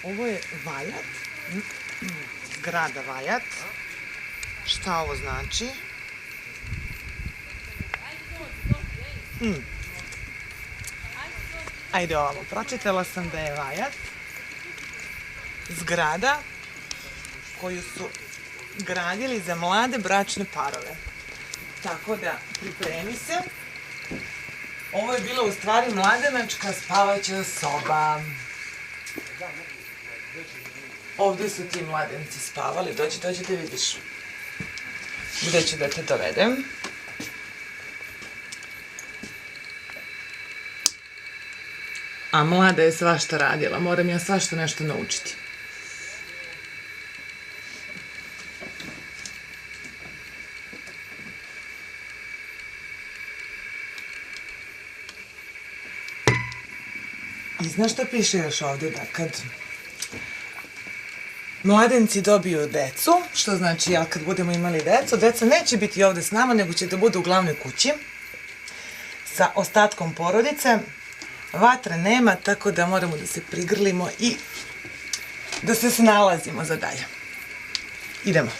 Ovo je Vajat, zgrada Vajat. Šta ovo znači? Ajde ovamo, pročitala sam da je Vajat zgrada koju su gradili za mlade bračne parove. Tako da, pripremi se. Ovo je bila u stvari mladenačka spavaća soba. Ovdje su ti mladenci spavali. Dođi da vidiš. Gde ću da te dovedem. A mlada je svašta radila. Moram ja svašta nešto naučiti. I znaš šta piše još ovdje? Da kad mladenci dobiju decu, što znači ja kad budemo imali decu, deca neće biti ovdje s nama, nego će da budu u glavnoj kući sa ostatkom porodice. Vatre nema, tako da moramo da se prigrlimo i da se snalazimo za dalje. Idemo.